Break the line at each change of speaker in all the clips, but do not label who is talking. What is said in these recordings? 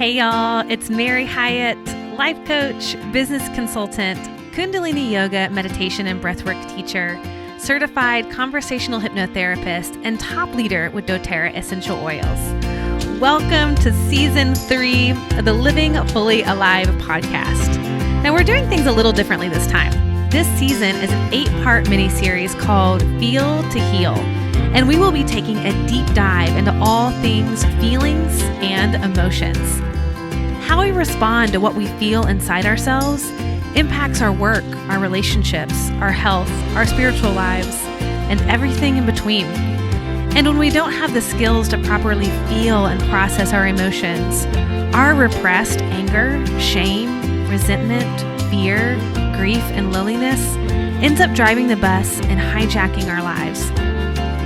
Hey y'all, it's Mary Hyatt, life coach, business consultant, Kundalini yoga, meditation and breathwork teacher, certified conversational hypnotherapist, and top leader with doTERRA essential oils. Welcome to season 3 of the Living Fully Alive podcast. Now we're doing things a little differently this time. This season is an 8-part mini-series called Feel to Heal. And we will be taking a deep dive into all things feelings and emotions. How we respond to what we feel inside ourselves impacts our work, our relationships, our health, our spiritual lives, and everything in between. And when we don't have the skills to properly feel and process our emotions, our repressed anger, shame, resentment, fear, grief, and loneliness ends up driving the bus and hijacking our lives.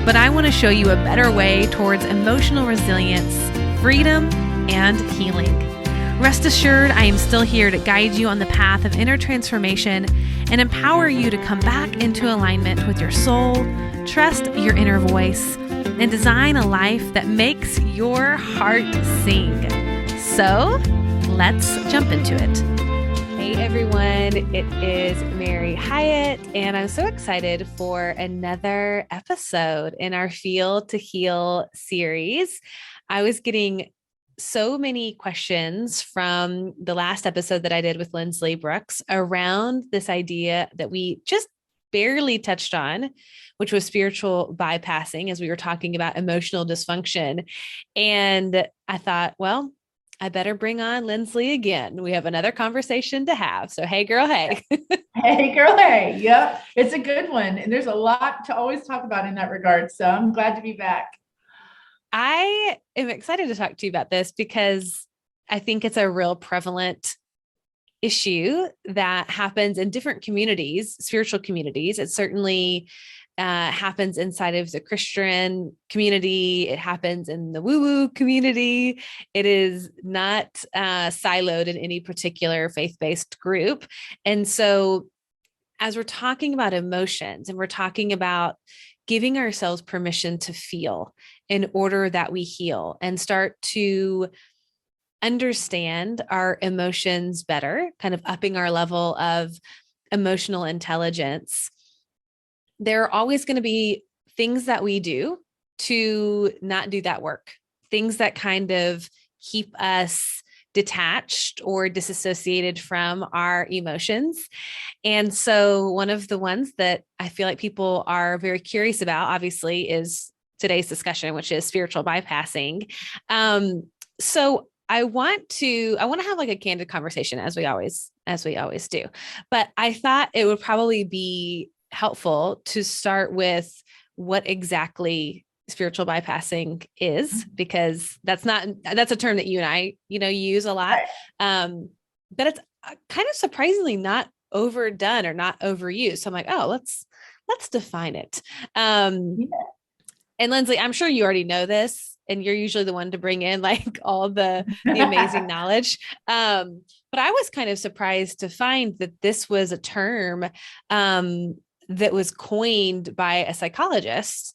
But I want to show you a better way towards emotional resilience, freedom, and healing. Rest assured, I am still here to guide you on the path of inner transformation and empower you to come back into alignment with your soul, trust your inner voice, and design a life that makes your heart sing. So, let's jump into it. Hey everyone, it is Mary Hyatt, and I'm so excited for another episode in our Feel to Heal series. I was getting so many questions from the last episode that I did with Lindsley Brooks around this idea that we just barely touched on, which was spiritual bypassing, as we were talking about emotional dysfunction. And I thought, well, I better bring on Lindsley again. We have another conversation to have. So, hey girl, hey.
Hey girl, hey. Yep. It's a good one. And there's a lot to always talk about in that regard. So I'm glad to be back.
I am excited to talk to you about this because I think it's a real prevalent issue that happens in different communities, spiritual communities. It certainly happens inside of the Christian community. It happens in the woo-woo community. It is not siloed in any particular faith-based group. And so as we're talking about emotions and we're talking about giving ourselves permission to feel in order that we heal and start to understand our emotions better, kind of upping our level of emotional intelligence, there are always going to be things that we do to not do that work, things that kind of keep us detached or disassociated from our emotions. And so one of the ones that I feel like people are very curious about, obviously, is today's discussion, which is spiritual bypassing. So I want to have like a candid conversation as we always do. But I thought it would probably be helpful to start with what exactly spiritual bypassing is, because that's a term that you and I, use a lot. But it's kind of surprisingly not overdone or not overused. So I'm like, oh, let's define it. And Lindsley, I'm sure you already know this, and you're usually the one to bring in like all the amazing knowledge. But I was kind of surprised to find that this was a term that was coined by a psychologist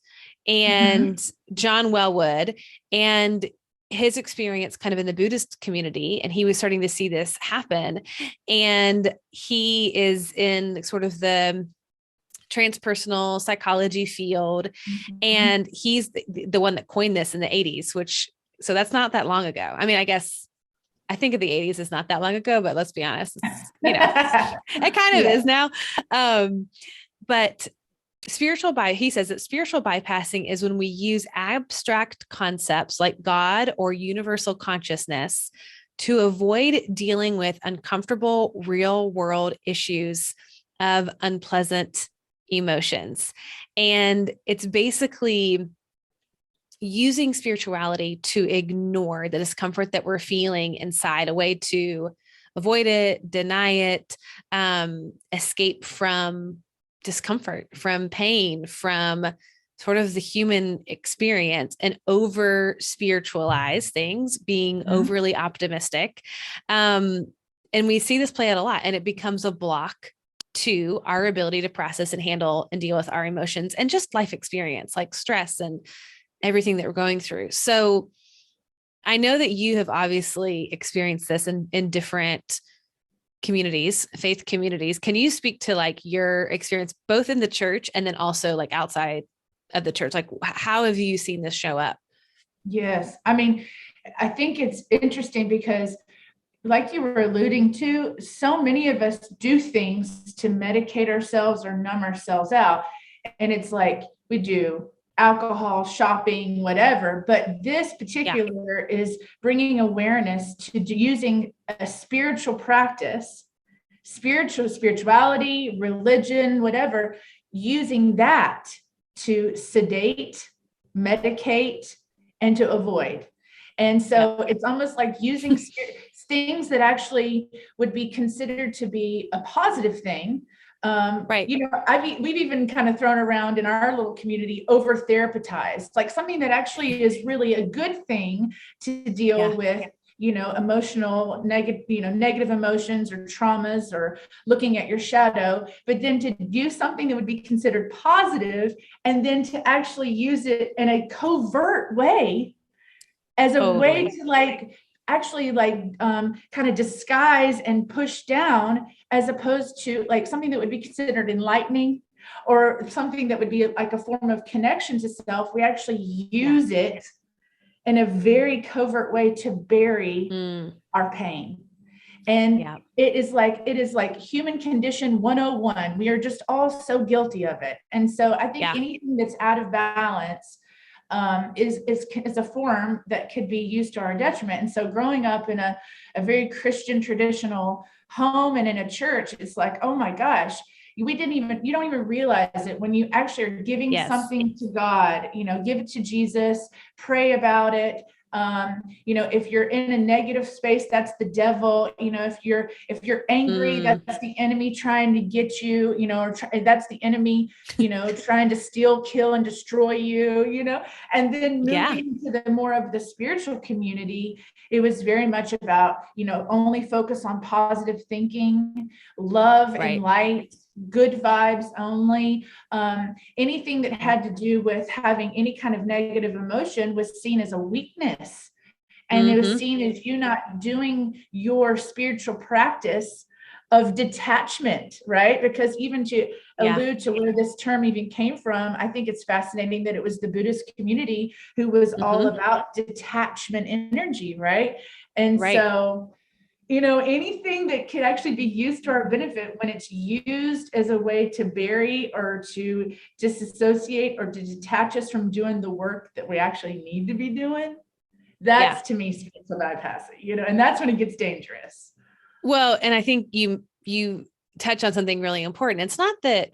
and John Wellwood, and his experience kind of in the Buddhist community. And he was starting to see this happen. And he is in sort of the transpersonal psychology field. And he's the one that coined this in the 80s, so that's not that long ago. I mean, I think of the 80s as not that long ago, but let's be honest, it kind of is now. But he says that spiritual bypassing is when we use abstract concepts like God or universal consciousness to avoid dealing with uncomfortable real world issues of unpleasant emotions. And it's basically using spirituality to ignore the discomfort that we're feeling inside, a way to avoid it, deny it, escape from discomfort, from pain, from sort of the human experience, and over spiritualize things, being overly optimistic. And we see this play out a lot, and it becomes a block to our ability to process and handle and deal with our emotions and just life experience, like stress and everything that we're going through. So I know that you have obviously experienced this in different communities, faith communities. Can you speak to like your experience both in the church and then also like outside of the church? Like how have you seen this show up?
Yes. I mean, I think it's interesting because, like you were alluding to, so many of us do things to medicate ourselves or numb ourselves out. And it's like we do alcohol, shopping, whatever. But this
Yeah.
particular is bringing awareness to using a spiritual practice, spirituality, religion, whatever, using that to sedate, medicate, and to avoid. And so
Yep.
it's almost like using things that actually would be considered to be a positive thing.
Right.
We've even kind of thrown around in our little community over therapized, like something that actually is really a good thing to deal
Yeah.
with, emotional negative emotions or traumas, or looking at your shadow, but then to do something that would be considered positive, and then to actually use it in a covert way as a way
Totally.
to actually kind of disguise and push down, as opposed to like something that would be considered enlightening or something that would be like a form of connection to self. We actually use it in a very covert way to bury our pain. And
Yeah.
it is like human condition 101. We are just all so guilty of it. And so I think
Yeah.
anything that's out of balance is a form that could be used to our detriment. And so growing up in a very Christian traditional home and in a church, it's like, oh my gosh, you don't even realize it when you actually are giving
Yes.
something to God, give it to Jesus, pray about it. If you're in a negative space, that's the devil. If you're angry, that's the enemy trying to get you, or that's the enemy, trying to steal, kill, and destroy you, and then
Yeah.
moving to the more of the spiritual community, it was very much about, only focus on positive thinking, love and
Right.
light, good vibes only. Anything that had to do with having any kind of negative emotion was seen as a weakness. And it was seen as you not doing your spiritual practice of detachment, right? Because even to allude to where this term even came from, I think it's fascinating that it was the Buddhist community who was all about detachment energy, right? And
Right.
so anything that could actually be used to our benefit, when it's used as a way to bury or to disassociate or to detach us from doing the work that we actually need to be doing,
Yeah.
that's to me spiritual bypassing, and that's when it gets dangerous.
Well, and I think you touch on something really important. It's not that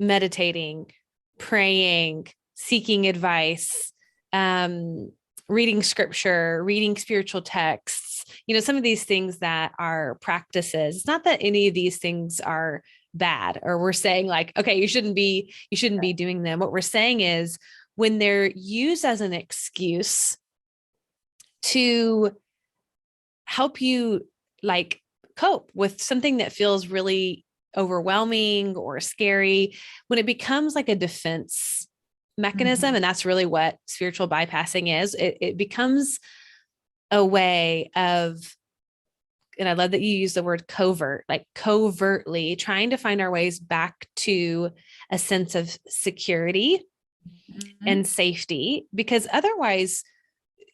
meditating, praying, seeking advice, reading scripture, reading spiritual texts, some of these things that are practices. It's not that any of these things are bad, or we're saying like, okay, you shouldn't be doing them. What we're saying is when they're used as an excuse to help you like cope with something that feels really overwhelming or scary, when it becomes like a defense mechanism, and that's really what spiritual bypassing is, it becomes a way of, and I love that you use the word covert, like covertly trying to find our ways back to a sense of security and safety, because otherwise,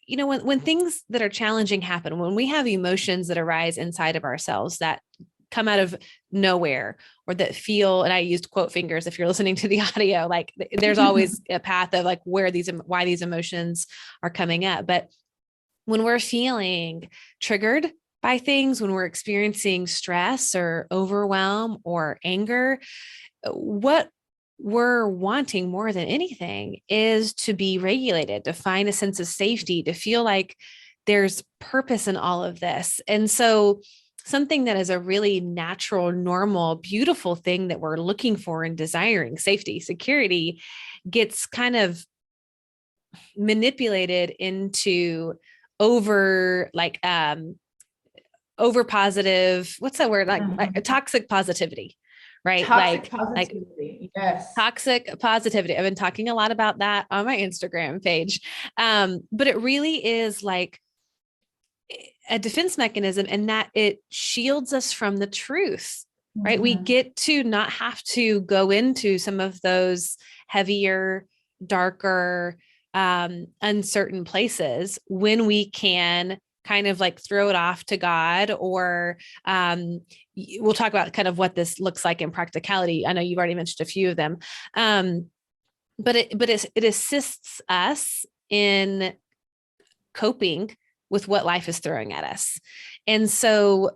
when things that are challenging happen, when we have emotions that arise inside of ourselves that come out of nowhere, or that feel, and I used quote fingers if you're listening to the audio, like there's always a path of like why these emotions are coming up. But when we're feeling triggered by things, when we're experiencing stress or overwhelm or anger, what we're wanting more than anything is to be regulated, to find a sense of safety, to feel like there's purpose in all of this. And so something that is a really natural, normal, beautiful thing that we're looking for and desiring, safety, security, gets kind of manipulated into over over positive, what's that word? Like toxic positivity, right?
Toxic
Like
positivity. Yes.
toxic positivity. I've been talking a lot about that on my Instagram page. But it really is like a defense mechanism, and that it shields us from the truth, right? We get to not have to go into some of those heavier, darker, uncertain places when we can kind of like throw it off to God, or we'll talk about kind of what this looks like in practicality. I know you've already mentioned a few of them. But it assists us in coping with what life is throwing at us. And so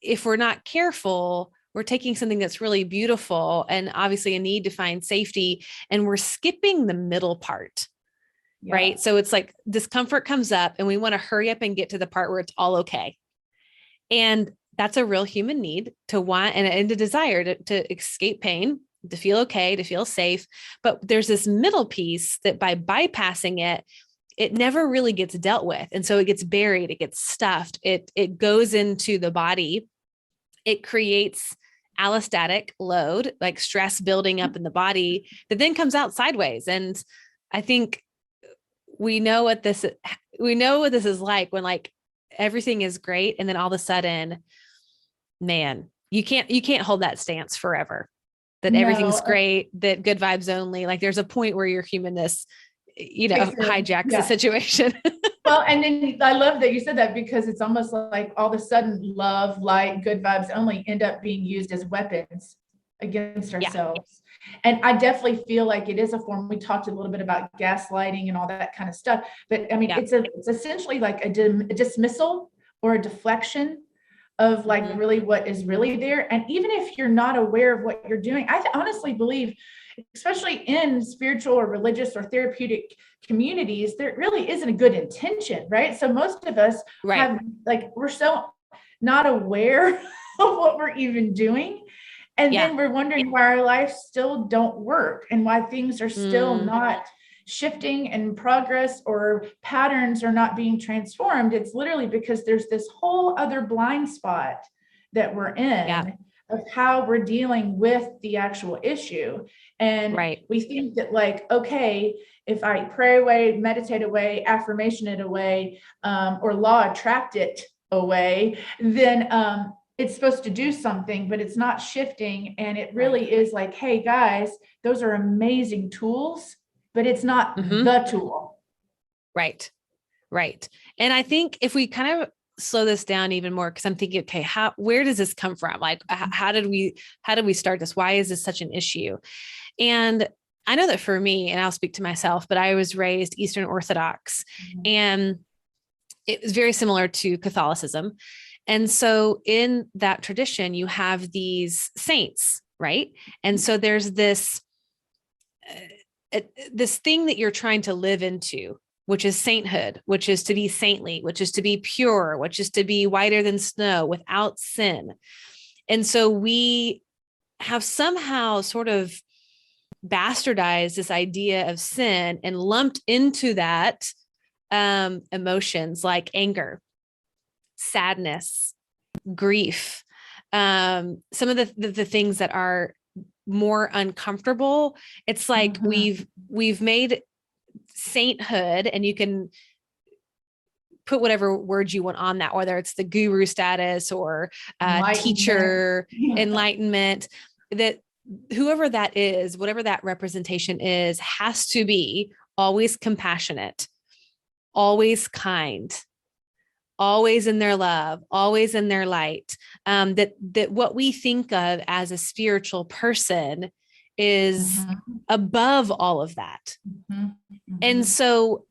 if we're not careful, we're taking something that's really beautiful and obviously a need to find safety, and we're skipping the middle part. Yeah. Right. So it's like discomfort comes up and we want to hurry up and get to the part where it's all okay. And that's a real human need to want and a desire to escape pain, to feel okay, to feel safe. But there's this middle piece that by bypassing it, it never really gets dealt with. And so it gets buried, it gets stuffed, it goes into the body. It creates allostatic load, like stress building up in the body that then comes out sideways. And I think we know what this is like when like everything is great. And then all of a sudden, man, you can't hold that stance forever, that everything's great, that good vibes only. Like there's a point where your humanness, hijacks the situation.
Well, and then I love that you said that, because it's almost like all of a sudden love, light, good vibes only end up being used as weapons against ourselves. And I definitely feel like it is a form. We talked a little bit about gaslighting and all that kind of stuff, but I mean, it's essentially like a dismissal or a deflection of like really what is really there. And even if you're not aware of what you're doing, I honestly believe, especially in spiritual or religious or therapeutic communities, there really isn't a good intention, right? So most of us have we're so not aware of what we're even doing. And then we're wondering why our lives still don't work and why things are still not shifting and progress, or patterns are not being transformed. It's literally because there's this whole other blind spot that we're in of how we're dealing with the actual issue. And we think that like, okay, if I pray away, meditate away, affirmation it away, or law attract it away, then it's supposed to do something, but it's not shifting. And it really is like, hey guys, those are amazing tools, but it's not the tool. Right.
And I think if we kind of slow this down even more, because I'm thinking, okay, where does this come from? Like, how did we start this? Why is this such an issue? And I know that for me, and I'll speak to myself, but I was raised Eastern Orthodox, and it was very similar to Catholicism. And so in that tradition, you have these saints, right? And so there's this thing that you're trying to live into, which is sainthood, which is to be saintly, which is to be pure, which is to be whiter than snow without sin. And so we have somehow sort of bastardized this idea of sin and lumped into that emotions like anger, sadness, grief, some of the things that are more uncomfortable. It's like we've made sainthood, and you can put whatever words you want on that, whether it's the guru status or teacher, enlightenment, that whoever that is, whatever that representation is, has to be always compassionate, always kind, always in their love, always in their light. That what we think of as a spiritual person is above all of that. And so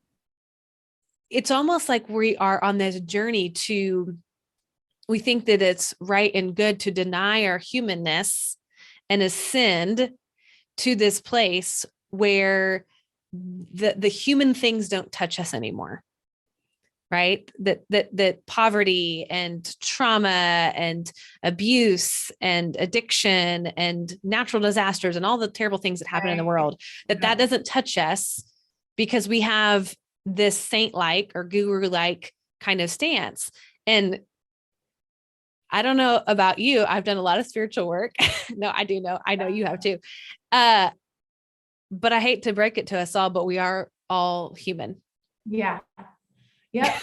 it's almost like we are on this journey we think that it's right and good to deny our humanness and ascend to this place where the human things don't touch us anymore. Right? That poverty and trauma and abuse and addiction and natural disasters and all the terrible things that happen in the world, that doesn't touch us, because we have this saint-like or guru-like kind of stance. And I don't know about you. I've done a lot of spiritual work. No, I do know. I know you have too. But I hate to break it to us all, but we are all human.
Yeah. Yep.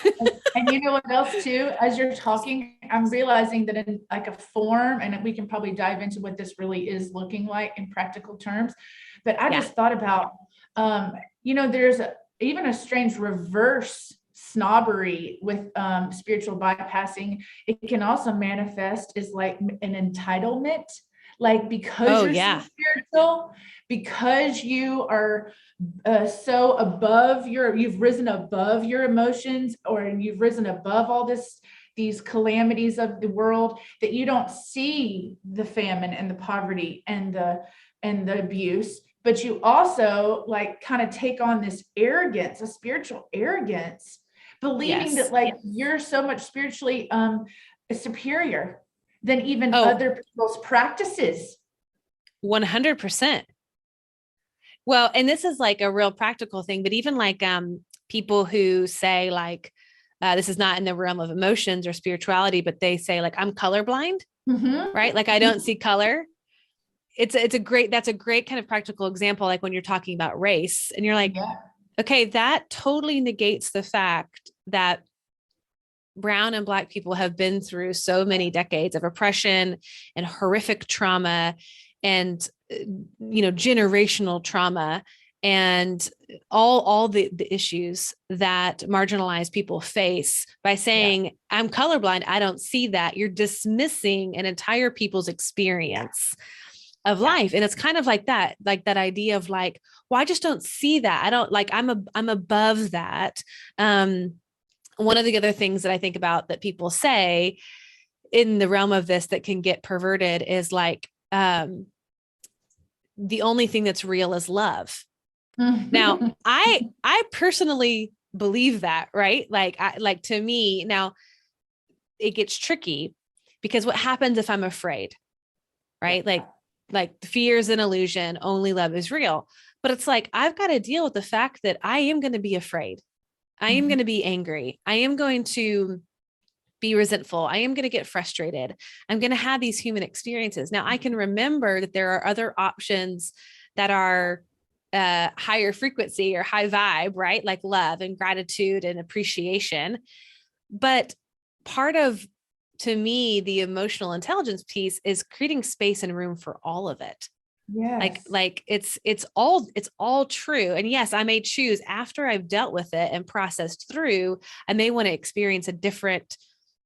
And you know what else too, as you're talking, I'm realizing that in like a form, and we can probably dive into what this really is looking like in practical terms, but I just thought about, there's even a strange reverse snobbery with spiritual bypassing. It can also manifest as like an entitlement, like because you're so spiritual, because you are so above you've risen above your emotions, or you've risen above all these calamities of the world, that you don't see the famine and the poverty and the abuse, but you also like kind of take on this arrogance, a spiritual arrogance, believing that like you're so much spiritually superior than even other people's practices.
100%. Well, and this is like a real practical thing, but even like people who say like, this is not in the realm of emotions or spirituality, but they say like, I'm colorblind, right? Like I don't see color. That's a great kind of practical example. Like when you're talking about race and you're like, okay, that totally negates the fact that brown and Black people have been through so many decades of oppression and horrific trauma and generational trauma and all the issues that marginalized people face. By saying I'm colorblind, I don't see that, you're dismissing an entire people's experience of life. And it's kind of like that idea of like, well, I just don't see that. I don't like, I'm above that. One of the other things that I think about that people say in the realm of this that can get perverted is like, the only thing that's real is love. Now, I personally believe that, right? Like to me, now it gets tricky because what happens if I'm afraid, right? Like fear is an illusion, only love is real. But it's like, I've got to deal with the fact that I am going to be afraid. I am going to be angry. I am going to be resentful. I am going to get frustrated. I'm going to have these human experiences. Now I can remember that there are other options that are higher frequency or high vibe, right? Like love and gratitude and appreciation. But part of, to me, the emotional intelligence piece is creating space and room for all of it.
Yes.
Like it's all true. And yes, I may choose after I've dealt with it and processed through, I may want to experience a different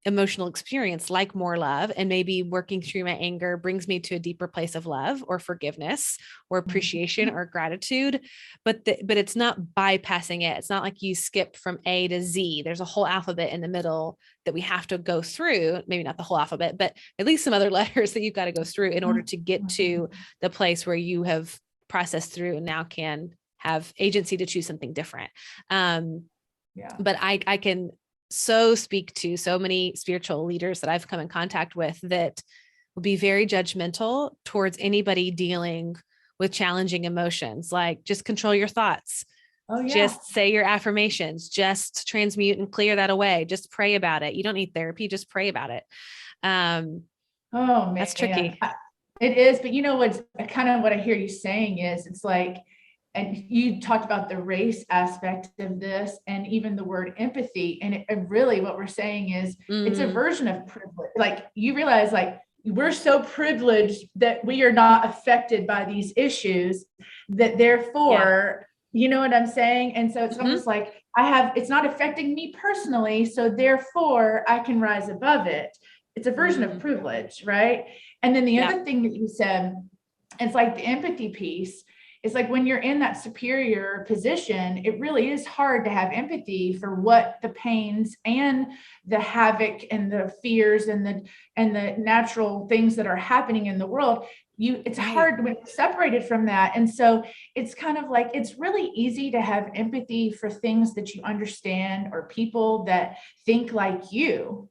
emotional experience, like more love, and maybe working through my anger brings me to a deeper place of love or forgiveness or appreciation or gratitude. But it's not bypassing it. It's not like you skip from A to Z. There's a whole alphabet in the middle that we have to go through. Maybe not the whole alphabet, but at least some other letters that you've got to go through in order to get to the place where you have processed through and now can have agency to choose something different. But I can so speak to so many spiritual leaders that I've come in contact with that will be very judgmental towards anybody dealing with challenging emotions. Like, just control your thoughts. Just say your affirmations, just transmute and clear that away. Just pray about it. You don't need therapy. Just pray about it.
Oh man,
that's tricky.
It is. But you know, what's kind of what I hear you saying is it's like, and you talked about the race aspect of this and even the word empathy. And really what we're saying is it's a version of privilege. Like, you realize like we're so privileged that we are not affected by these issues, that therefore, you know what I'm saying? And so it's almost like it's not affecting me personally. So therefore I can rise above it. It's a version of privilege, right? And then the other thing that you said, it's like the empathy piece. It's like when you're in that superior position, it really is hard to have empathy for what the pains and the havoc and the fears and the natural things that are happening in the world. It's hard when you're separated from that. And so it's kind of like, it's really easy to have empathy for things that you understand or people that think like you,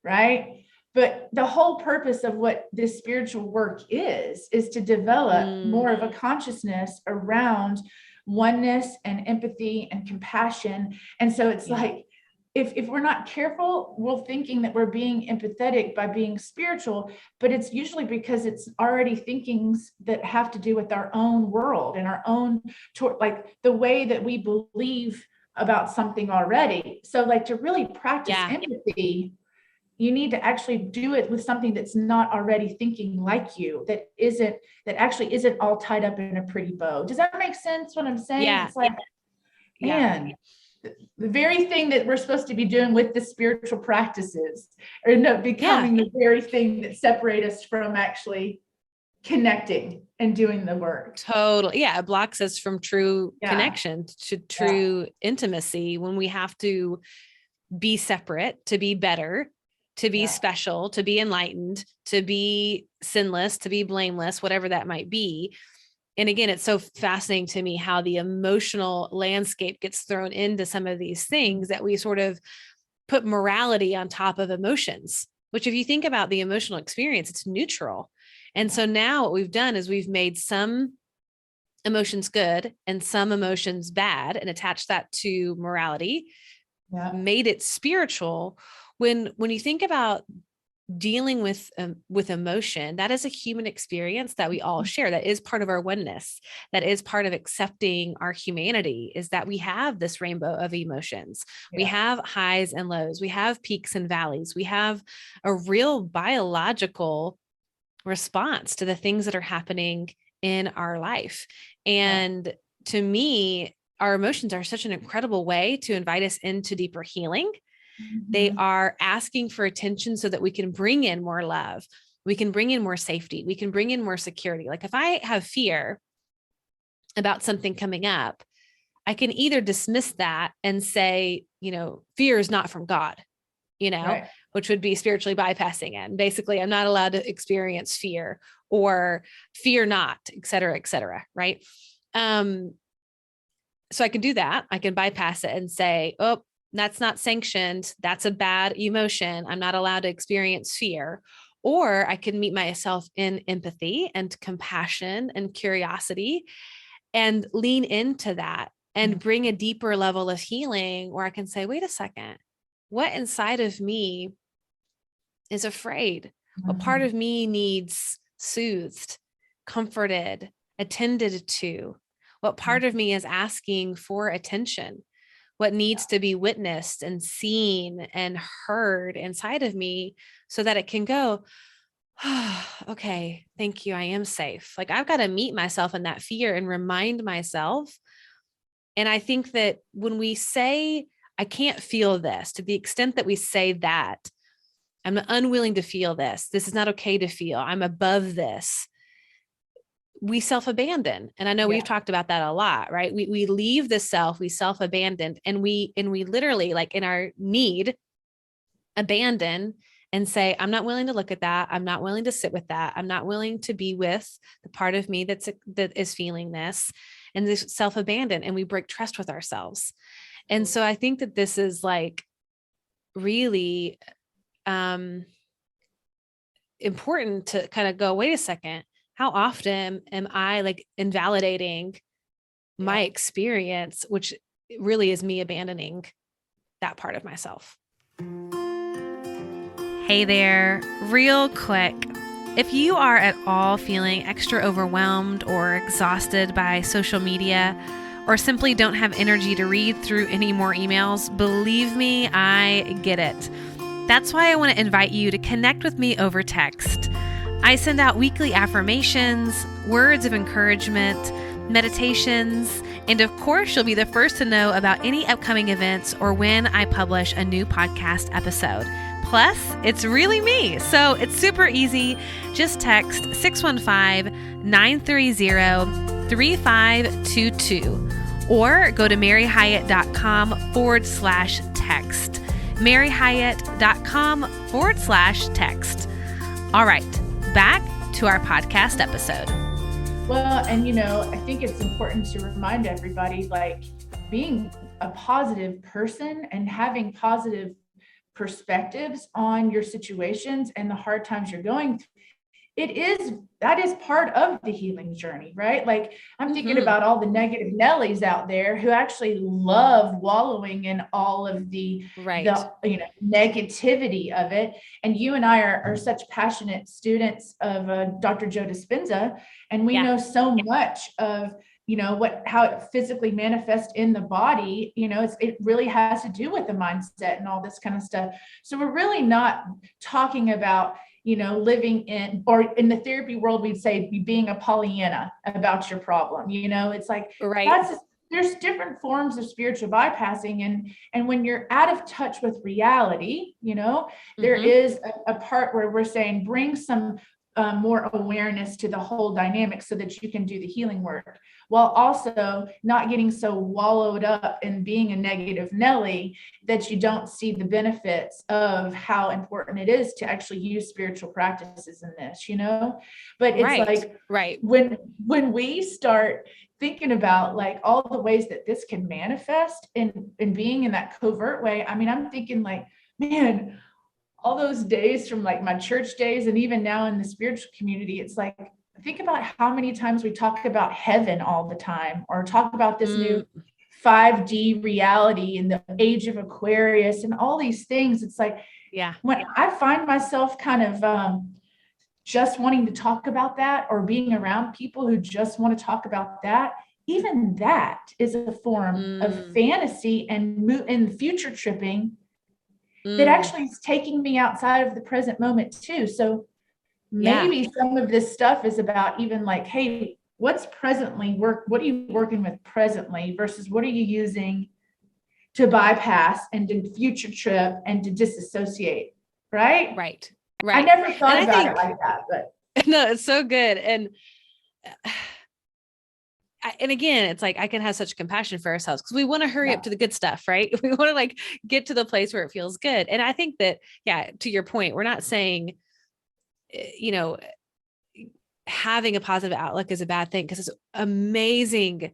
right? But the whole purpose of what this spiritual work is to develop more of a consciousness around oneness and empathy and compassion. And so it's like, if we're not careful, we're thinking that we're being empathetic by being spiritual, but it's usually because it's already thinkings that have to do with our own world and our own, like the way that we believe about something already. So like to really practice empathy, you need to actually do it with something that's not already thinking like you, that actually isn't all tied up in a pretty bow. Does that make sense what I'm saying?
Yeah.
It's like, man, the very thing that we're supposed to be doing with the spiritual practices end up becoming the very thing that separate us from actually connecting and doing the work.
Totally. Yeah. It blocks us from true connection, to true intimacy, when we have to be separate, to be better, to be special, to be enlightened, to be sinless, to be blameless, whatever that might be. And again, it's so fascinating to me how the emotional landscape gets thrown into some of these things, that we sort of put morality on top of emotions, which if you think about the emotional experience, it's neutral. And so now what we've done is we've made some emotions good and some emotions bad and attached that to morality, made it spiritual. When you think about dealing with emotion, that is a human experience that we all share. That is part of our oneness. That is part of accepting our humanity, is that we have this rainbow of emotions. We have highs and lows. We have peaks and valleys. We have a real biological response to the things that are happening in our life. And to me, our emotions are such an incredible way to invite us into deeper healing. They are asking for attention so that we can bring in more love. We can bring in more safety. We can bring in more security. Like if I have fear about something coming up, I can either dismiss that and say, fear is not from God, which would be spiritually bypassing it. And basically, I'm not allowed to experience fear, or fear not, et cetera, right? So I can do that. I can bypass it and say, oh, that's not sanctioned. That's a bad emotion. I'm not allowed to experience fear. Or I can meet myself in empathy and compassion and curiosity and lean into that and bring a deeper level of healing, where I can say, wait a second, what inside of me is afraid? What part of me needs soothed, comforted, attended to? What part of me is asking for attention? What needs to be witnessed and seen and heard inside of me, so that it can go, oh, okay, thank you. I am safe. Like I've got to meet myself in that fear and remind myself. And I think that when we say, I can't feel this, to the extent that we say that, I'm unwilling to feel this, this is not okay to feel, I'm above this, we self-abandon. And I know we've talked about that a lot, right? We leave the self, we self-abandon, and we literally, like in our need, abandon and say, I'm not willing to look at that. I'm not willing to sit with that. I'm not willing to be with the part of me that is feeling this, and this self-abandon, and we break trust with ourselves. And so I think that this is like really important to kind of go, wait a second, how often am I like invalidating my experience, which really is me abandoning that part of myself. Hey there, real quick. If you are at all feeling extra overwhelmed or exhausted by social media, or simply don't have energy to read through any more emails, believe me, I get it. That's why I want to invite you to connect with me over text. I send out weekly affirmations, words of encouragement, meditations, and of course, you'll be the first to know about any upcoming events or when I publish a new podcast episode. Plus, it's really me, so it's super easy. Just text 615-930-3522 or go to maryhyatt.com/text. maryhyatt.com/text. All right, back to our podcast episode.
Well, and I think it's important to remind everybody, like being a positive person and having positive perspectives on your situations and the hard times you're going through that is part of the healing journey, right? Like I'm thinking about all the negative Nellies out there who actually love wallowing in all of the negativity of it. And you and I are such passionate students of Dr. Joe Dispenza, and we know so much of how it physically manifests in the body. It really has to do with the mindset and all this kind of stuff. So we're really not talking about living in, or in the therapy world, we'd say being a Pollyanna about your problem. It's like, there's different forms of spiritual bypassing. And when you're out of touch with reality, there is a part where we're saying, bring some more awareness to the whole dynamic so that you can do the healing work, while also not getting so wallowed up in being a negative Nelly that you don't see the benefits of how important it is to actually use spiritual practices in this, but it's when we start thinking about like all the ways that this can manifest in being in that covert way. I mean, I'm thinking like, man, all those days from like my church days, and even now in the spiritual community, it's like, think about how many times we talk about heaven all the time, or talk about this new 5D reality in the age of Aquarius and all these things. It's like, when I find myself kind of just wanting to talk about that, or being around people who just want to talk about that, even that is a form of fantasy and future tripping that actually is taking me outside of the present moment too. So maybe some of this stuff is about even like, hey, what's presently what are you working with presently versus what are you using to bypass and to future trip and to disassociate, right?
Right.
I never thought about it like that, but
no, it's so good. And again, it's like, I can have such compassion for ourselves because we want to hurry up to the good stuff, right? We want to like get to the place where it feels good. And I think that, to your point, we're not saying, having a positive outlook is a bad thing, because it's amazing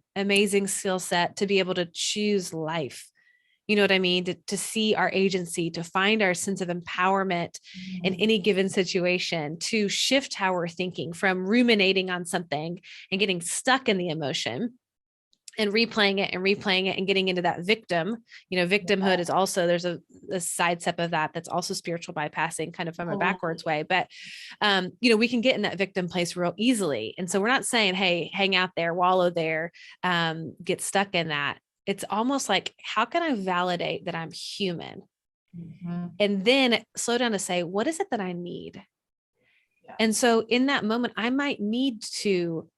skill set to be able to choose life. You know what I mean? To see our agency, to find our sense of empowerment in any given situation, to shift how we're thinking from ruminating on something and getting stuck in the emotion and replaying it and getting into that victim. Victimhood is also, there's a side step of that's also spiritual bypassing, kind of from a backwards way. But, we can get in that victim place real easily. And so we're not saying, hey, hang out there, wallow there, get stuck in that. It's almost like, how can I validate that I'm human? And then slow down to say, what is it that I need? And so in that moment, I might need to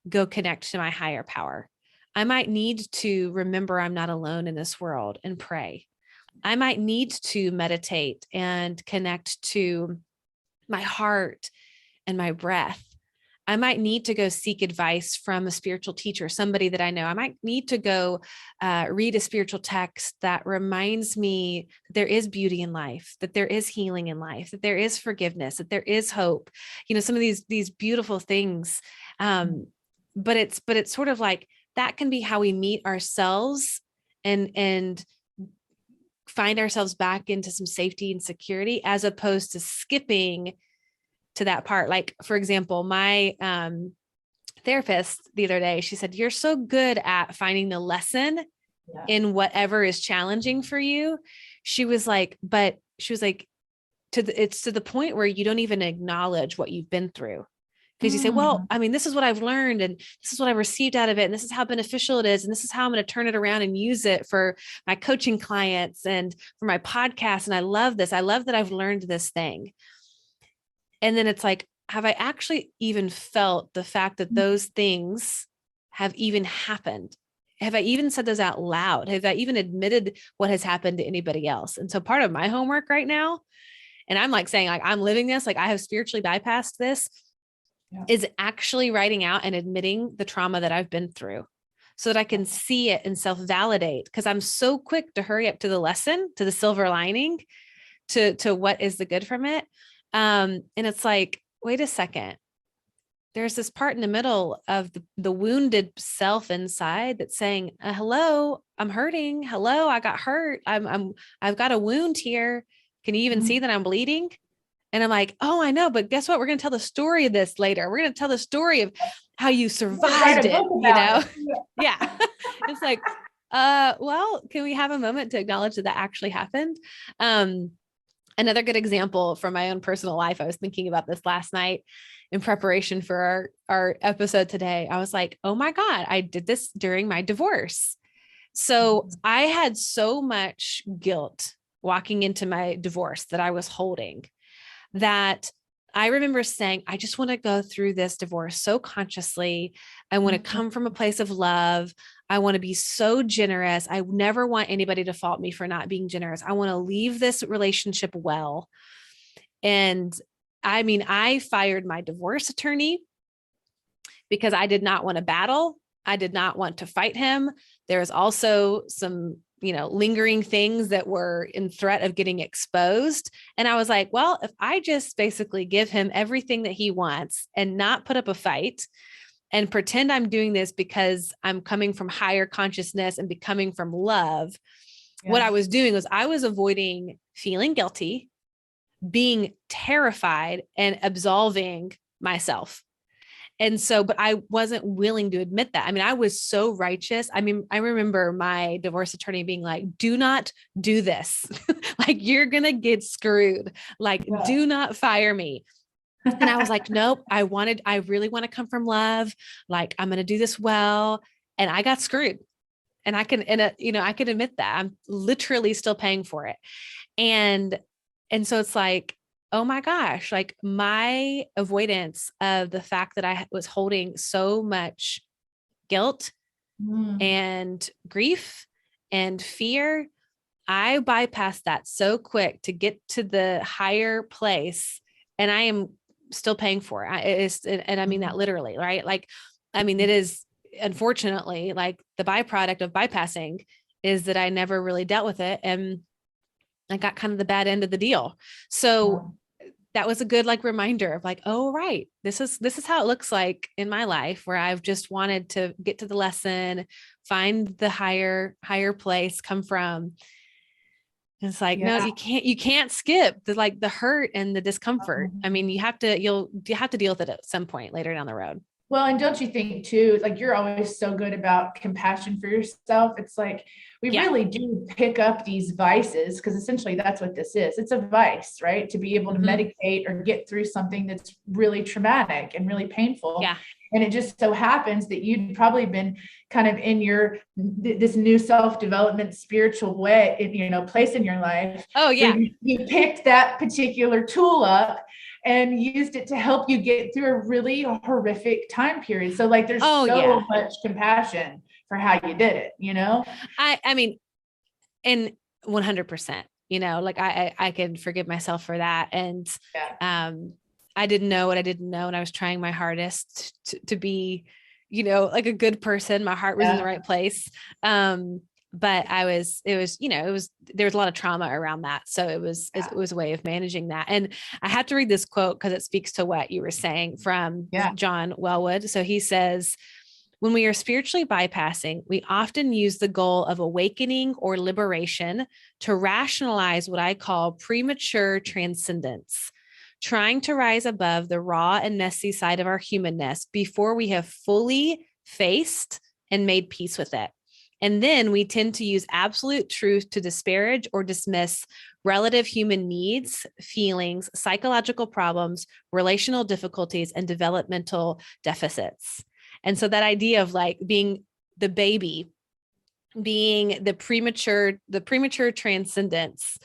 go connect to my higher power. I might need to remember I'm not alone in this world and pray. I might need to meditate and connect to my heart and my breath. I might need to go seek advice from a spiritual teacher, somebody that I know. I might need to go read a spiritual text that reminds me that there is beauty in life, that there is healing in life, that there is forgiveness, that there is hope. Some of these beautiful things. But it's sort of like, that can be how we meet ourselves and find ourselves back into some safety and security, as opposed to skipping to that part. Like, for example, my therapist the other day, she said, you're so good at finding the lesson in whatever is challenging for you. She was like, it's to the point where you don't even acknowledge what you've been through. Because you say, well, I mean, this is what I've learned, and this is what I received out of it, and this is how beneficial it is, and this is how I'm going to turn it around and use it for my coaching clients and for my podcast. And I love this. I love that I've learned this thing. And then it's like, have I actually even felt the fact that those things have even happened? Have I even said those out loud? Have I even admitted what has happened to anybody else? And so part of my homework right now, and I'm like saying, like, I'm living this, like I have spiritually bypassed this, is actually writing out and admitting the trauma that I've been through, so that I can see it and self-validate. Because I'm so quick to hurry up to the lesson, to the silver lining, to what is the good from it. And it's like, wait a second, there's this part in the middle of the wounded self inside that's saying, hello, I'm hurting. Hello, I got hurt. I've got a wound here. Can you even see that I'm bleeding? And I'm like, oh, I know, but guess what? We're going to tell the story of this later. We're going to tell the story of how you survived it, you know? Yeah. It's like, well, can we have a moment to acknowledge that that actually happened? Another good example from my own personal life. I was thinking about this last night in preparation for our episode today. I was like, oh my God, I did this during my divorce. So I had so much guilt walking into my divorce that I was holding, that I remember saying, I just want to go through this divorce so consciously. I want to come from a place of love. I want to be so generous. I never want anybody to fault me for not being generous. I want to leave this relationship well. And I mean, I fired my divorce attorney because I did not want to battle. I did not want to fight him. There was also some, lingering things that were in threat of getting exposed. And I was like, well, if I just basically give him everything that he wants and not put up a fight and pretend I'm doing this because I'm coming from higher consciousness and becoming from love, what I was doing was I was avoiding feeling guilty, being terrified, and absolving myself. And so, but I wasn't willing to admit that. I mean, I was so righteous. I mean, I remember my divorce attorney being like, do not do this. Like, you're going to get screwed. Like, do not fire me. And I was like, nope, I really want to come from love. Like, I'm going to do this well. And I got screwed. And I can admit that I'm literally still paying for it. And so it's like, oh my gosh, like my avoidance of the fact that I was holding so much guilt and grief and fear, I bypassed that so quick to get to the higher place. And I am still paying for it. And I mean that literally, right? Like, I mean, it is unfortunately like the byproduct of bypassing is that I never really dealt with it. And I got kind of the bad end of the deal. So that was a good like reminder of like, oh, right. This is how it looks like in my life, where I've just wanted to get to the lesson, find the higher place, come from. And it's like, no, you can't skip the hurt and the discomfort. I mean, you have to deal with it at some point later down the road.
Well, and don't you think too, like you're always so good about compassion for yourself. It's like, we really do pick up these vices, because essentially that's what this is. It's a vice, right? To be able to medicate or get through something that's really traumatic and really painful. Yeah. And it just so happens that you'd probably been kind of in this new self-development spiritual way, place in your life.
Oh yeah.
You picked that particular tool up and used it to help you get through a really horrific time period. So like, there's much compassion for how you did it,
I mean, and 100%, like I could forgive myself for that. And, I didn't know what I didn't know. And I was trying my hardest to be, like a good person. My heart was in the right place. But there was a lot of trauma around that. So it was a way of managing that. And I had to read this quote because it speaks to what you were saying from John Wellwood. So he says, when we are spiritually bypassing, we often use the goal of awakening or liberation to rationalize what I call premature transcendence, trying to rise above the raw and messy side of our humanness before we have fully faced and made peace with it. And then we tend to use absolute truth to disparage or dismiss relative human needs, feelings, psychological problems, relational difficulties, and developmental deficits. And so that idea of like being the baby, being the premature transcendence,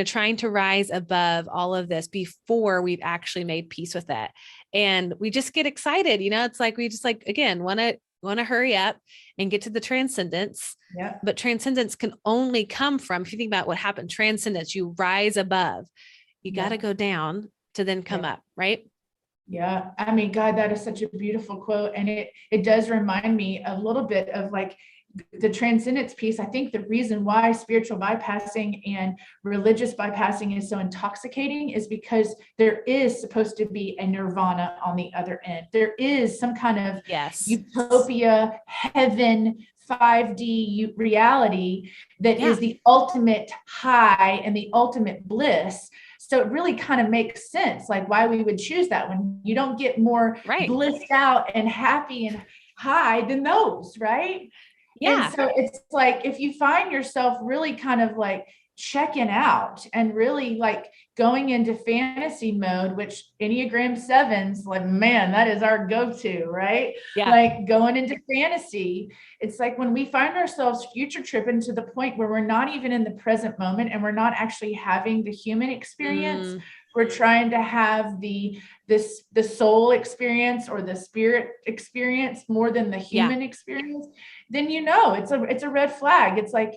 trying to rise above all of this before we've actually made peace with it. And we just get excited, it's like, we just like, again, want to hurry up and get to the transcendence. Yeah. But transcendence can only come from, if you think about what happened, transcendence, you rise above, you got to go down to then come up. Right.
Yeah. I mean, God, that is such a beautiful quote. And it does remind me a little bit of like the transcendence piece. I think the reason why spiritual bypassing and religious bypassing is so intoxicating is because there is supposed to be a nirvana on the other end. There is some kind of utopia, heaven, 5D reality that is the ultimate high and the ultimate bliss. So it really kind of makes sense, like why we would choose that when you don't get more blissed out and happy and high than those, right?
Yeah.
And so it's like, if you find yourself really kind of like checking out and really like going into fantasy mode, which Enneagram 7's like, man, that is our go-to, right?
Yeah.
Like going into fantasy, it's like when we find ourselves future tripping to the point where we're not even in the present moment and we're not actually having the human experience. We're trying to have the soul experience or the spirit experience more than the human experience. Then, it's a red flag. It's like,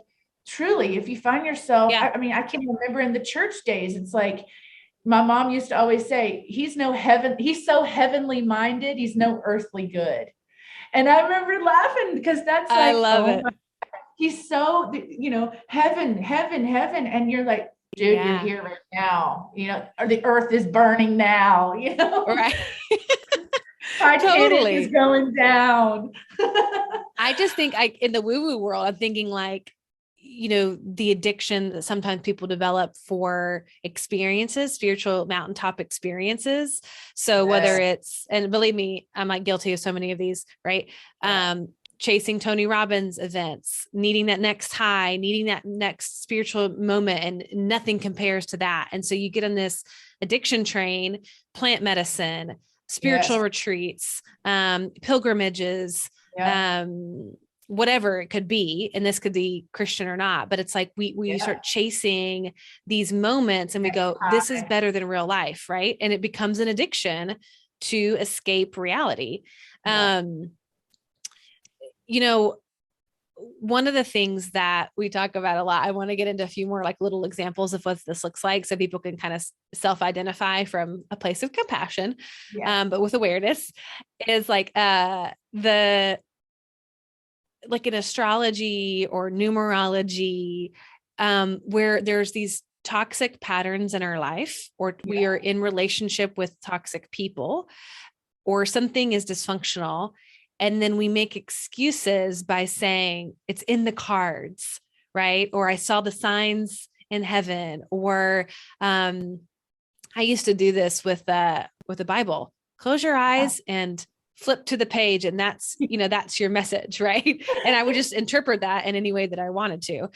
truly, if you find yourself, I mean, I can remember in the church days, it's like my mom used to always say, he's so heavenly minded, he's no earthly good. And I remember laughing because that's like,
I love it.
He's so, heaven. And you're like, dude, you're here right now, or the earth is burning now,
Right.
Titanic is going down.
I just think in the woo-woo world, I'm thinking like, the addiction that sometimes people develop for experiences, spiritual mountaintop experiences. So whether it's, and believe me, I'm like guilty of so many of these, right? Chasing Tony Robbins events, needing that next high, needing that next spiritual moment, and nothing compares to that. And so you get on this addiction train, plant medicine, spiritual retreats, pilgrimages, whatever it could be. And this could be Christian or not, but it's like we start chasing these moments and we go, this is better than real life. Right. And it becomes an addiction to escape reality. One of the things that we talk about a lot, I want to get into a few more like little examples of what this looks like so people can kind of self-identify from a place of compassion, but with awareness, is like like in astrology or numerology, where there's these toxic patterns in our life, or we are in relationship with toxic people, or something is dysfunctional. And then we make excuses by saying it's in the cards, right? Or I saw the signs in heaven, or I used to do this with the Bible. Close your eyes and flip to the page, and that's your message, right? And I would just interpret that in any way that I wanted to.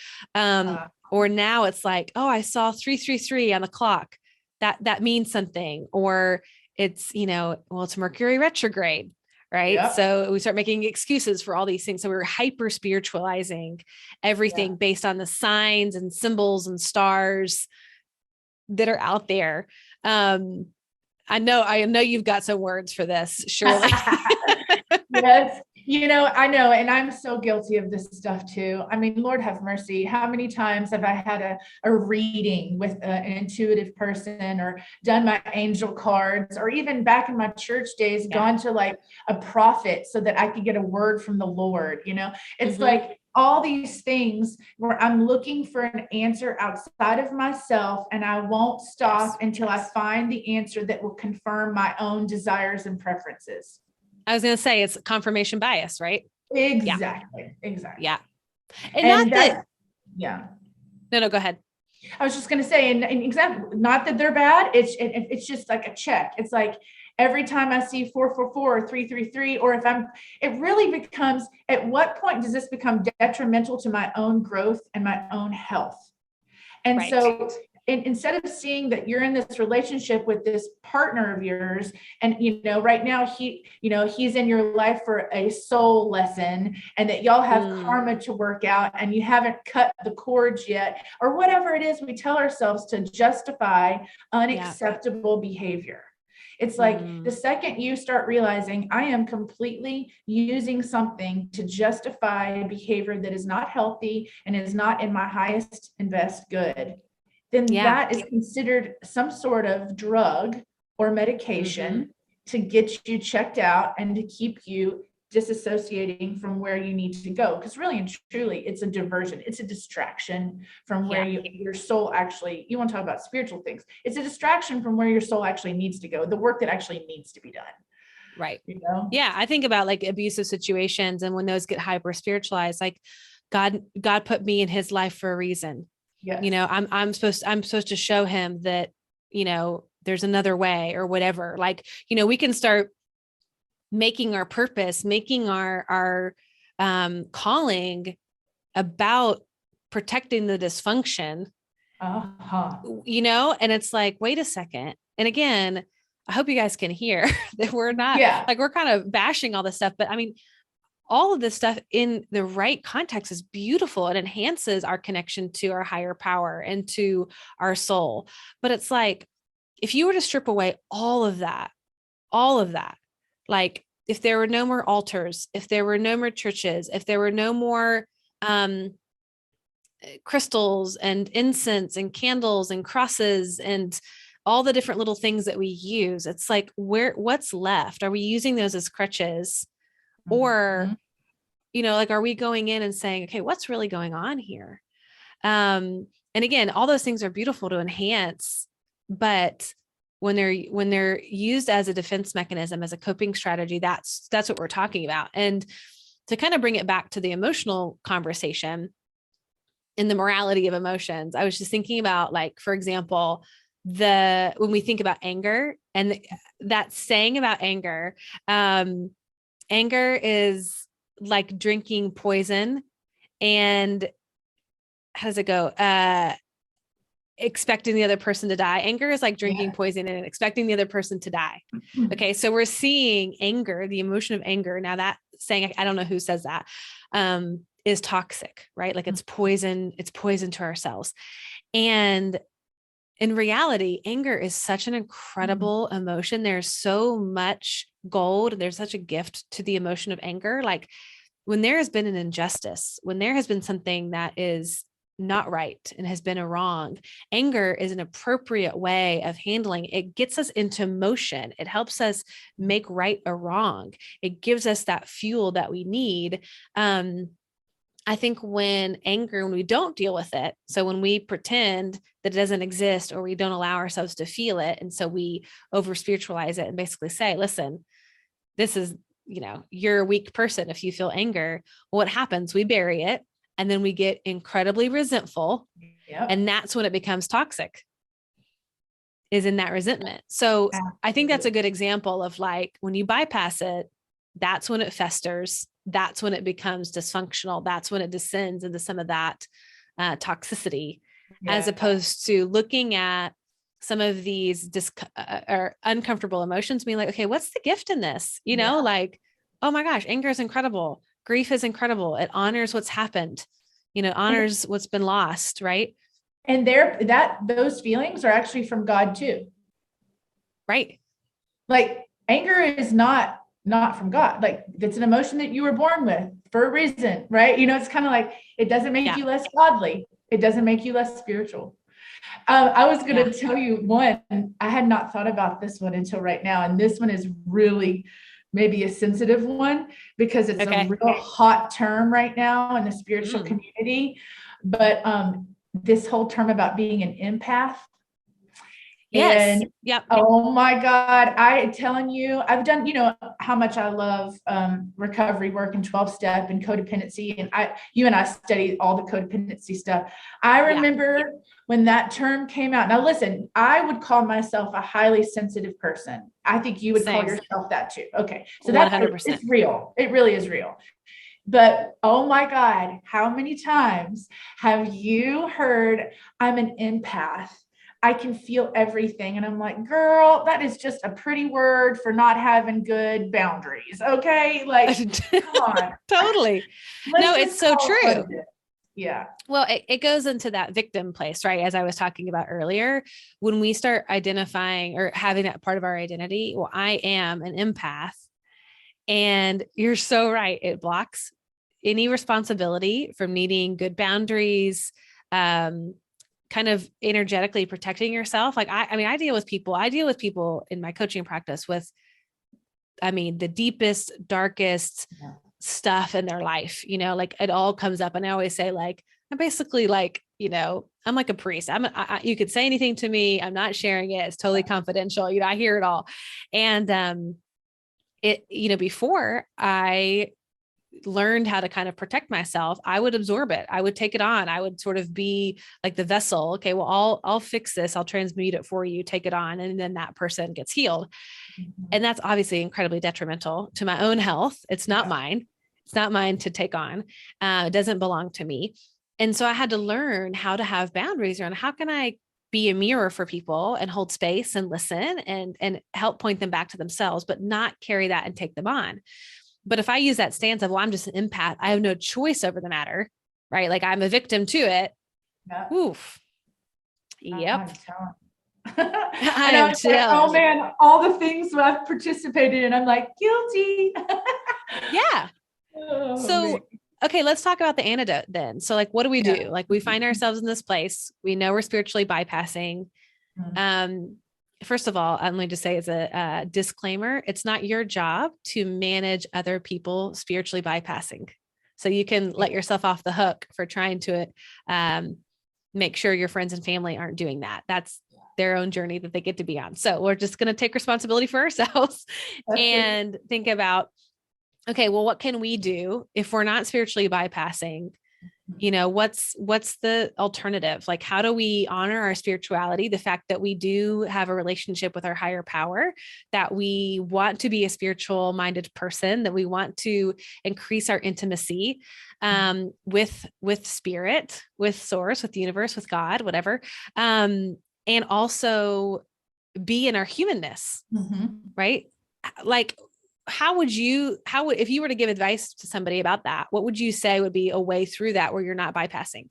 Or now it's like, oh, I saw 333 on the clock. That means something. Or it's, it's Mercury retrograde, right? Yep. So we start making excuses for all these things. So we're hyper spiritualizing everything based on the signs and symbols and stars that are out there. I know you've got some words for this, surely.
Yes. I know. And I'm so guilty of this stuff too. I mean, Lord have mercy. How many times have I had a reading with an intuitive person, or done my angel cards, or even back in my church days, gone to like a prophet so that I could get a word from the Lord. It's like all these things where I'm looking for an answer outside of myself, and I won't stop until I find the answer that will confirm my own desires and preferences.
I was going to say it's confirmation bias, right?
Exactly.
Yeah. And not that.
Yeah.
No, go ahead.
I was just going to say, and example, not that they're bad. It's just like a check. It's like every time I see 444 or 333, or it really becomes, at what point does this become detrimental to my own growth and my own health? And so instead of seeing that you're in this relationship with this partner of yours, and right now he's in your life for a soul lesson, and that y'all have karma to work out, and you haven't cut the cords yet, or whatever it is we tell ourselves to justify unacceptable behavior. It's like the second you start realizing I am completely using something to justify behavior that is not healthy and is not in my highest and best good, then that is considered some sort of drug or medication to get you checked out and to keep you disassociating from where you need to go. Because really and truly, it's a diversion. It's a distraction from where your soul actually, you want to talk about spiritual things. It's a distraction from where your soul actually needs to go, the work that actually needs to be done.
Right. Yeah. I think about like abusive situations, and when those get hyper spiritualized, like God put me in his life for a reason. Yes. I'm supposed to show him that there's another way or whatever. Like, we can start making our purpose, making our calling about protecting the dysfunction, and it's like, wait a second. And again, I hope you guys can hear that we're not like, we're kind of bashing all this stuff, but I mean, all of this stuff in the right context is beautiful. It enhances our connection to our higher power and to our soul. But it's like, if you were to strip away all of that, like if there were no more altars, if there were no more churches, if there were no more crystals and incense and candles and crosses and all the different little things that we use, it's like, what's left? Are we using those as crutches? Or, like, are we going in and saying, okay, what's really going on here? And again, all those things are beautiful to enhance, but when they're used as a defense mechanism, as a coping strategy, that's what we're talking about. And to kind of bring it back to the emotional conversation and the morality of emotions, I was just thinking about, like, for example, when we think about anger and that saying about anger, anger is like drinking poison, and how does it go? Expecting the other person to die. Anger is like drinking poison and expecting the other person to die. Okay. So we're seeing anger, the emotion of anger. Now that saying, I don't know who says that, is toxic, right? Like it's poison to ourselves. And in reality, anger is such an incredible emotion. There's so much gold. There's such a gift to the emotion of anger. Like when there has been an injustice, when there has been something that is not right and has been a wrong, anger is an appropriate way of handling. It gets us into motion. It helps us make right a wrong. It gives us that fuel that we need. I think when we don't deal with it, so when we pretend that it doesn't exist or we don't allow ourselves to feel it, and so we over spiritualize it and basically say, listen, this is, you're a weak person if you feel anger. Well, what happens? We bury it, and then we get incredibly resentful. And that's when it becomes toxic, is in that resentment. So I think that's a good example of, like, when you bypass it, that's when it festers. That's when it becomes dysfunctional. That's when it descends into some of that toxicity, as opposed to looking at some of these or uncomfortable emotions, being like, okay, what's the gift in this? Like, oh my gosh, anger is incredible. Grief is incredible. It honors what's happened, honors what's been lost. Right.
And those feelings are actually from God too.
Right.
Like anger is not from God. Like it's an emotion that you were born with for a reason, right? It's kind of like, it doesn't make you less godly. It doesn't make you less spiritual. I was going to tell you one, I had not thought about this one until right now. And this one is really maybe a sensitive one because it's a real hot term right now in the spiritual community. But this whole term about being an empath.
Yes.
And oh my God, I'm telling you, I've done, how much I love recovery work and 12-step and codependency. And you and I studied all the codependency stuff. I remember when that term came out. Now listen, I would call myself a highly sensitive person. I think you would call yourself that too. Okay. So that's 100%. It's real. It really is real. But oh my God, how many times have you heard I'm an empath? I can feel everything. And I'm like, girl, that is just a pretty word for not having good boundaries. Okay. Like, come on.
Totally. No, it's so true.
Yeah.
Well, it goes into that victim place, right? As I was talking about earlier, when we start identifying or having that part of our identity, well, I am an empath. And you're so right. It blocks any responsibility from needing good boundaries, kind of energetically protecting yourself. Like, I deal with people in my coaching practice with, the deepest, darkest stuff in their life, like it all comes up. And I always say, like, I'm basically like, I'm like a priest. You could say anything to me. I'm not sharing it. It's totally confidential. I hear it all. And, before I learned how to kind of protect myself, I would absorb it. I would take it on. I would sort of be like the vessel. Okay, well, I'll fix this. I'll transmute it for you, take it on. And then that person gets healed. And that's obviously incredibly detrimental to my own health. It's not mine. It's not mine to take on. It doesn't belong to me. And so I had to learn how to have boundaries around how can I be a mirror for people and hold space and listen and help point them back to themselves, but not carry that and take them on. But if I use that stance of, well, I'm just an empath, I have no choice over the matter, right? Like I'm a victim to it.
Yeah.
Oof. Yep.
I was like, oh man, all the things that I've participated in, I'm like, guilty.
Yeah. So, okay, let's talk about the antidote then. So like, what do we do? Like we find ourselves in this place. We know we're spiritually bypassing. First of all, I'm going to say as a disclaimer, it's not your job to manage other people spiritually bypassing. So you can let yourself off the hook for trying to make sure your friends and family aren't doing that. That's their own journey that they get to be on. So we're just going to take responsibility for ourselves and think about, okay, well, what can we do if we're not spiritually bypassing? You know, what's the alternative? Like, how do we honor our spirituality? The fact that we do have a relationship with our higher power, that we want to be a spiritual minded person, that we want to increase our intimacy with spirit, with source, with the universe, with God, whatever. And also be in our humanness, right? Like, if you were to give advice to somebody about that, what would you say would be a way through that where you're not bypassing?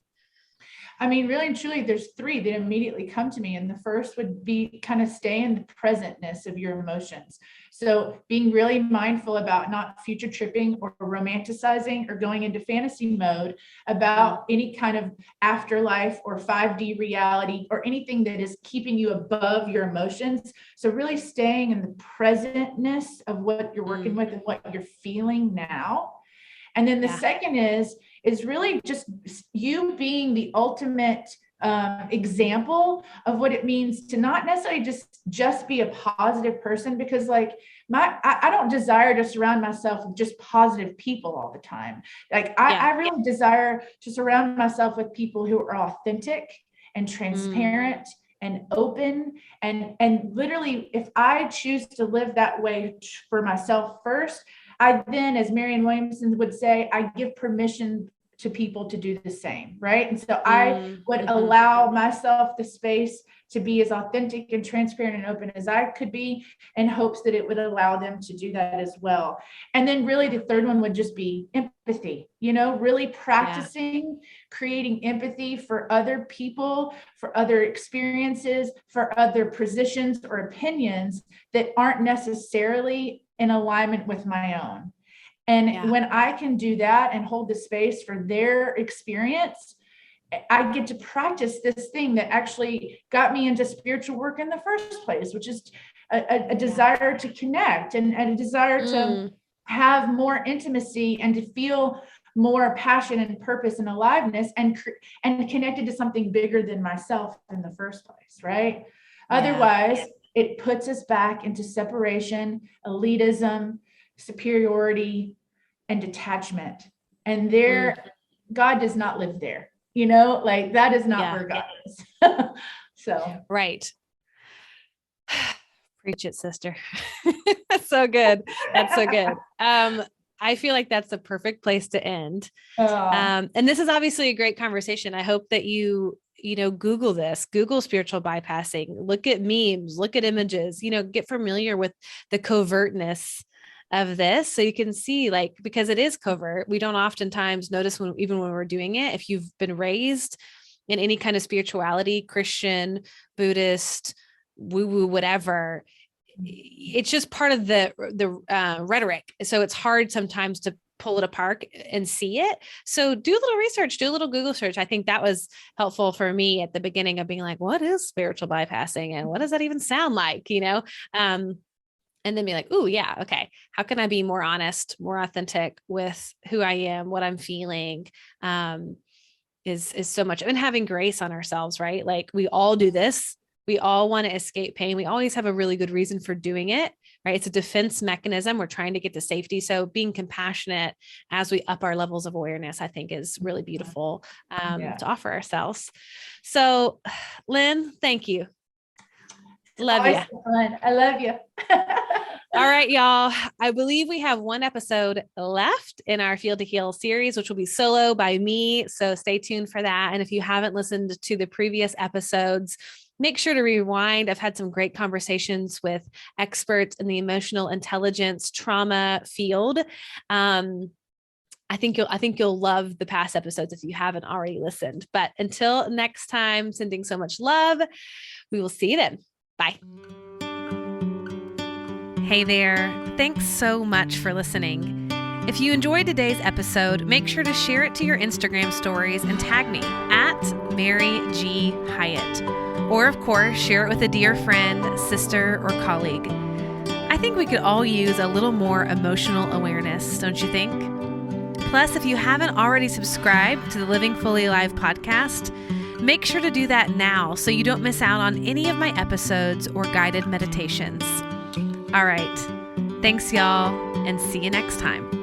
I mean, really and truly, there's three that immediately come to me. And the first would be kind of stay in the presentness of your emotions. So being really mindful about not future tripping or romanticizing or going into fantasy mode about any kind of afterlife or 5D reality or anything that is keeping you above your emotions. So really staying in the presentness of what you're working with and what you're feeling now. And then the second is really just you being the ultimate example of what it means to not necessarily just be a positive person, because like I don't desire to surround myself with just positive people all the time. Like I really desire to surround myself with people who are authentic and transparent and open. And literally, if I choose to live that way for myself first, I then, as Marianne Williamson would say, I give permission to people to do the same, right? And so I would allow myself the space to be as authentic and transparent and open as I could be, in hopes that it would allow them to do that as well. And then really the third one would just be empathy, you know, really practicing creating empathy for other people, for other experiences, for other positions or opinions that aren't necessarily in alignment with my own. And when I can do that and hold the space for their experience, I get to practice this thing that actually got me into spiritual work in the first place, which is a desire to connect and a desire to have more intimacy and to feel more passion and purpose and aliveness and connected to something bigger than myself in the first place, right? Otherwise, it puts us back into separation, elitism, superiority, and detachment. And God does not live there, you know, like that is not where God is. So.
Right. Preach it, sister. That's so good. That's so good. I feel like that's the perfect place to end. And this is obviously a great conversation. I hope that you Google this, Google spiritual bypassing, look at memes, look at images, get familiar with the covertness of this. So you can see, like, because it is covert, we don't oftentimes notice even when we're doing it. If you've been raised in any kind of spirituality, Christian, Buddhist, woo-woo, whatever, it's just part of the rhetoric. So it's hard sometimes to pull it apart and see it. So do a little research, do a little Google search. I think that was helpful for me at the beginning of being like, what is spiritual bypassing? And what does that even sound like? And then be like, oh yeah, okay. How can I be more honest, more authentic with who I am, what I'm feeling, is so much. And having grace on ourselves, right? Like we all do this. We all want to escape pain. We always have a really good reason for doing it, right? It's a defense mechanism. We're trying to get to safety. So being compassionate as we up our levels of awareness, I think is really beautiful to offer ourselves. So Lynn, thank you. Love you.
Fun. I love you.
All right, y'all. I believe we have one episode left in our Feel to Heal series, which will be solo by me. So stay tuned for that. And if you haven't listened to the previous episodes, make sure to rewind. I've had some great conversations with experts in the emotional intelligence trauma field. I think you'll love the past episodes if you haven't already listened. But until next time, sending so much love. We will see you then. Bye. Hey there. Thanks so much for listening. If you enjoyed today's episode, make sure to share it to your Instagram stories and tag me at Mary G. Hyatt. Or, of course, share it with a dear friend, sister, or colleague. I think we could all use a little more emotional awareness, don't you think? Plus, if you haven't already subscribed to the Living Fully Alive podcast, make sure to do that now so you don't miss out on any of my episodes or guided meditations. All right. Thanks, y'all, and see you next time.